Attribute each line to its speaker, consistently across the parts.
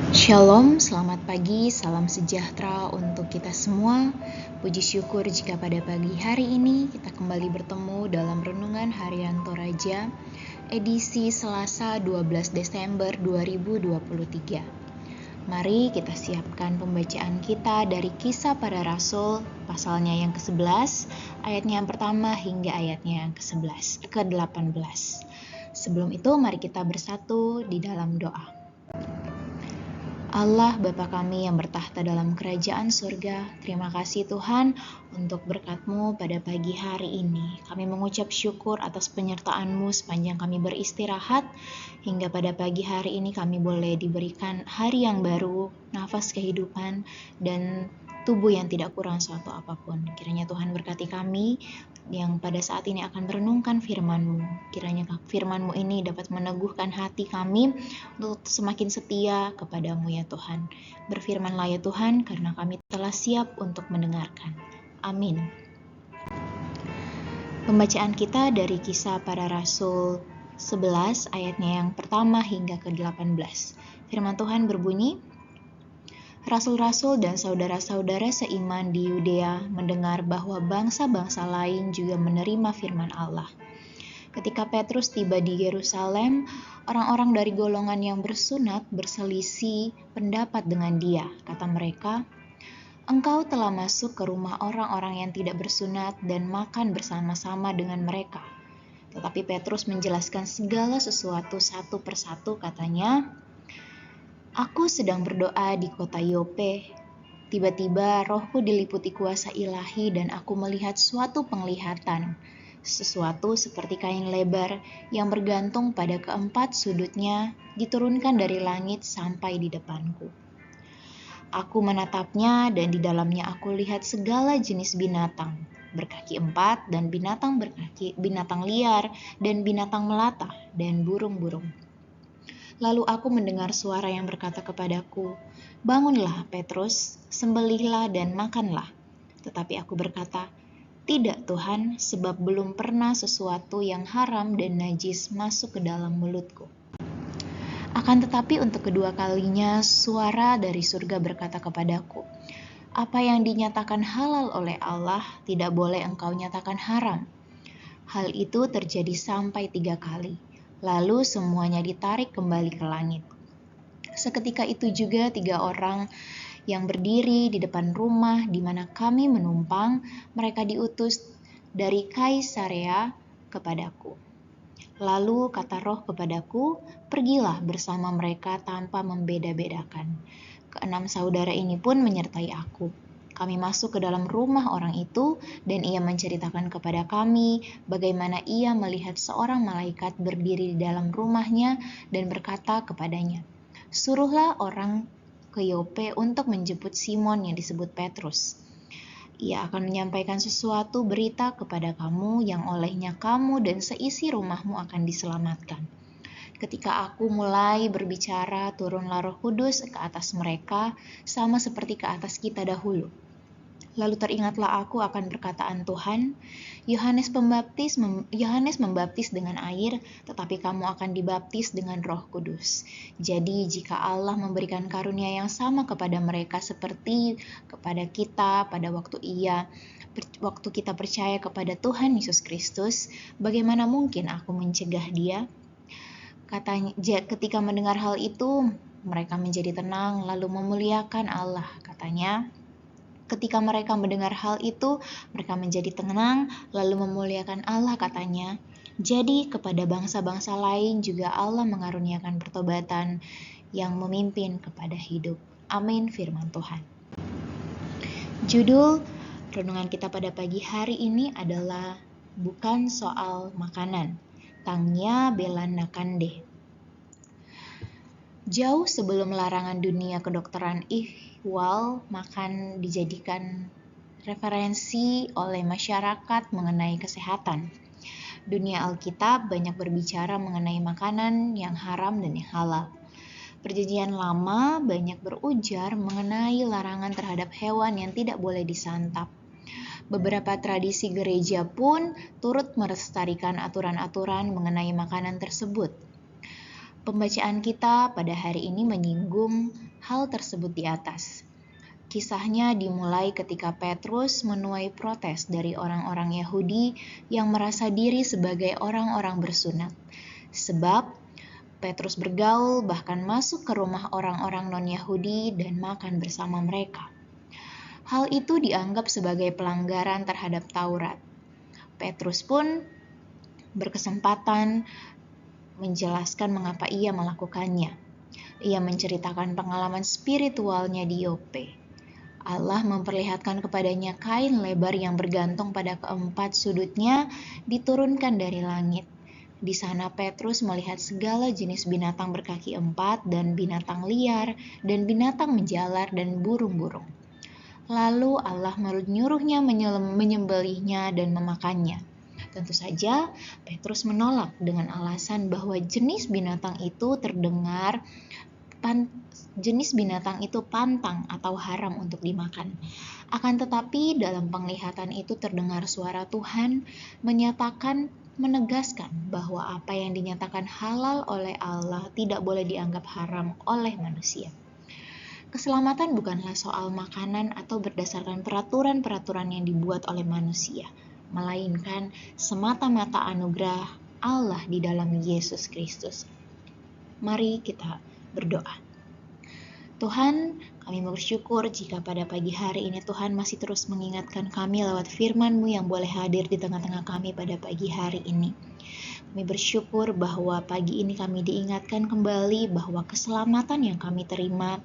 Speaker 1: Shalom, selamat pagi, salam sejahtera untuk kita semua. Puji syukur jika pada pagi hari ini kita kembali bertemu dalam Renungan Harian Toraja, edisi Selasa 12 Desember 2023. Mari kita siapkan pembacaan kita dari Kisah Para Rasul, pasalnya yang ke-11, ayatnya yang pertama hingga ayatnya yang ke-18. Sebelum itu, mari kita bersatu di dalam doa. Allah Bapa kami yang bertahta dalam kerajaan surga, terima kasih Tuhan untuk berkat-Mu pada pagi hari ini. Kami mengucap syukur atas penyertaan-Mu sepanjang kami beristirahat, hingga pada pagi hari ini kami boleh diberikan hari yang baru, nafas kehidupan, dan tubuh yang tidak kurang suatu apapun. Kiranya Tuhan berkati kami yang pada saat ini akan merenungkan firman-Mu. Kiranya firman-Mu ini dapat meneguhkan hati kami untuk semakin setia kepadamu ya Tuhan. Berfirmanlah ya Tuhan, karena kami telah siap untuk mendengarkan. Amin. Pembacaan kita dari Kisah Para Rasul 11 ayatnya yang pertama hingga ke-18. Firman Tuhan berbunyi, Rasul-rasul dan saudara-saudara seiman di Yudea mendengar bahwa bangsa-bangsa lain juga menerima firman Allah. Ketika Petrus tiba di Yerusalem, orang-orang dari golongan yang bersunat berselisih pendapat dengan dia. Kata mereka, "Engkau telah masuk ke rumah orang-orang yang tidak bersunat dan makan bersama-sama dengan mereka." Tetapi Petrus menjelaskan segala sesuatu satu persatu, katanya, "Aku sedang berdoa di kota Yope. Tiba-tiba rohku diliputi kuasa ilahi dan aku melihat suatu penglihatan, sesuatu seperti kain lebar yang bergantung pada keempat sudutnya diturunkan dari langit sampai di depanku. Aku menatapnya dan di dalamnya aku lihat segala jenis binatang, berkaki empat dan binatang liar dan binatang melata dan burung-burung. Lalu aku mendengar suara yang berkata kepadaku, 'Bangunlah, Petrus, sembelihlah dan makanlah.' Tetapi aku berkata, 'Tidak Tuhan, sebab belum pernah sesuatu yang haram dan najis masuk ke dalam mulutku.' Akan tetapi untuk kedua kalinya suara dari surga berkata kepadaku, 'Apa yang dinyatakan halal oleh Allah tidak boleh engkau nyatakan haram.' Hal itu terjadi sampai 3 kali. Lalu semuanya ditarik kembali ke langit. Seketika itu juga 3 orang yang berdiri di depan rumah di mana kami menumpang, mereka diutus dari Kaisarea kepadaku. Lalu kata Roh kepadaku, pergilah bersama mereka tanpa membeda-bedakan. 6 saudara ini pun menyertai aku. Kami masuk ke dalam rumah orang itu, dan ia menceritakan kepada kami bagaimana ia melihat seorang malaikat berdiri di dalam rumahnya dan berkata kepadanya, 'Suruhlah orang ke Yope untuk menjemput Simon yang disebut Petrus. Ia akan menyampaikan sesuatu berita kepada kamu yang olehnya kamu dan seisi rumahmu akan diselamatkan.' Ketika aku mulai berbicara, turunlah Roh Kudus ke atas mereka, sama seperti ke atas kita dahulu. Lalu teringatlah aku akan perkataan Tuhan, Yohanes membaptis dengan air, tetapi kamu akan dibaptis dengan Roh Kudus. Jadi jika Allah memberikan karunia yang sama kepada mereka seperti kepada kita pada waktu kita percaya kepada Tuhan Yesus Kristus, bagaimana mungkin aku mencegah dia?" Katanya, ketika mendengar hal itu, mereka menjadi tenang lalu memuliakan Allah. Katanya, ketika mereka mendengar hal itu, mereka menjadi tenang lalu memuliakan Allah, katanya. Jadi kepada bangsa-bangsa lain juga Allah mengaruniakan pertobatan yang memimpin kepada hidup. Amin, firman Tuhan. Judul renungan kita pada pagi hari ini adalah bukan soal makanan. Tangnya Belanakande. Jauh sebelum larangan dunia kedokteran ihwal, makan dijadikan referensi oleh masyarakat mengenai kesehatan. Dunia Alkitab banyak berbicara mengenai makanan yang haram dan yang halal. Perjanjian Lama banyak berujar mengenai larangan terhadap hewan yang tidak boleh disantap. Beberapa tradisi gereja pun turut melestarikan aturan-aturan mengenai makanan tersebut. Pembacaan kita pada hari ini menyinggung hal tersebut di atas. Kisahnya dimulai ketika Petrus menuai protes dari orang-orang Yahudi yang merasa diri sebagai orang-orang bersunat. Sebab Petrus bergaul bahkan masuk ke rumah orang-orang non-Yahudi dan makan bersama mereka. Hal itu dianggap sebagai pelanggaran terhadap Taurat. Petrus pun berkesempatan menjelaskan mengapa ia melakukannya. Ia menceritakan pengalaman spiritualnya di Yope. Allah memperlihatkan kepadanya kain lebar yang bergantung pada keempat sudutnya diturunkan dari langit. Di sana Petrus melihat segala jenis binatang berkaki empat dan binatang liar dan binatang menjalar dan burung-burung. Lalu Allah menyuruhnya menyembelihnya dan memakannya. Tentu saja Petrus menolak dengan alasan bahwa jenis binatang itu pantang atau haram untuk dimakan. Akan tetapi dalam penglihatan itu terdengar suara Tuhan menegaskan bahwa apa yang dinyatakan halal oleh Allah tidak boleh dianggap haram oleh manusia. Keselamatan bukanlah soal makanan atau berdasarkan peraturan-peraturan yang dibuat oleh manusia, melainkan semata-mata anugerah Allah di dalam Yesus Kristus. Mari kita berdoa. Tuhan, kami bersyukur jika pada pagi hari ini Tuhan masih terus mengingatkan kami lewat firman-Mu yang boleh hadir di tengah-tengah kami pada pagi hari ini. Kami bersyukur bahwa pagi ini kami diingatkan kembali bahwa keselamatan yang kami terima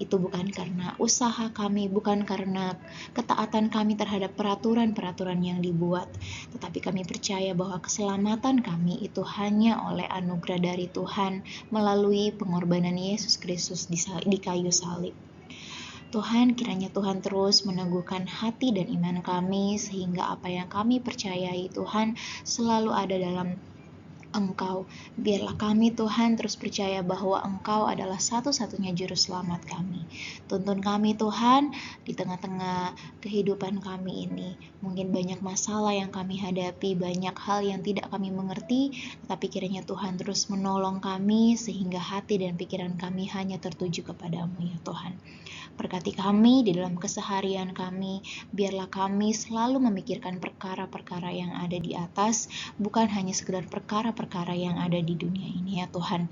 Speaker 1: itu bukan karena usaha kami, bukan karena ketaatan kami terhadap peraturan-peraturan yang dibuat, tetapi kami percaya bahwa keselamatan kami itu hanya oleh anugerah dari Tuhan melalui pengorbanan Yesus Kristus di kayu salib. Tuhan, kiranya Tuhan terus meneguhkan hati dan iman kami sehingga apa yang kami percayai Tuhan selalu ada dalam Engkau. Biarlah kami Tuhan terus percaya bahwa Engkau adalah satu-satunya juru selamat kami. Tuntun kami Tuhan di tengah-tengah kehidupan kami ini. Mungkin banyak masalah yang kami hadapi, banyak hal yang tidak kami mengerti, tetapi kiranya Tuhan terus menolong kami sehingga hati dan pikiran kami hanya tertuju kepadamu ya Tuhan. Berkati kami di dalam keseharian kami, biarlah kami selalu memikirkan perkara-perkara yang ada di atas, bukan hanya sekedar perkara-perkara yang ada di dunia ini ya Tuhan.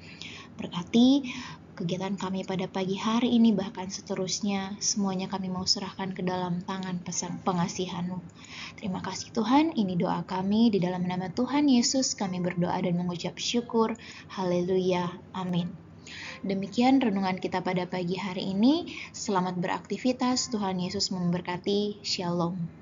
Speaker 1: Berkati kegiatan kami pada pagi hari ini, bahkan seterusnya, semuanya kami mau serahkan ke dalam tangan pengasihan-Mu. Terima kasih Tuhan, ini doa kami, di dalam nama Tuhan Yesus kami berdoa dan mengucap syukur. Haleluya, amin. Demikian renungan kita pada pagi hari ini. Selamat beraktivitas, Tuhan Yesus memberkati. Shalom.